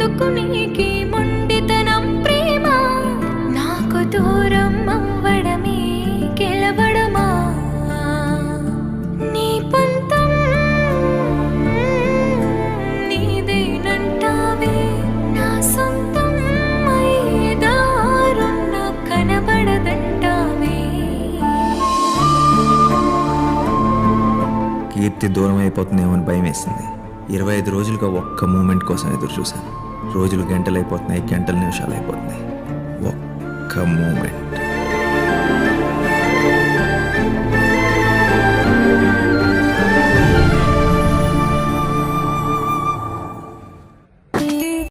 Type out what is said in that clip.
ఎందుకు నీకి మొండితనం ప్రేమ నాకు దూరం అవ్వడమే గెలవడమా నీ పంతం నీదేనంటావే నా సొంతం అయ్యేదారున్న కనబడదంటావే కీర్తి దూరం అయిపోతుందేమో అని భయం వేసింది. 25 రోజులుగా ఒక్క మూమెంట్ కోసం ఎదురు చూశాను. రోజులు గంటలు అయిపోతున్నాయి, గంటలు నిమిషాలు అయిపోతున్నాయి. ఒక్క మూమెంట్.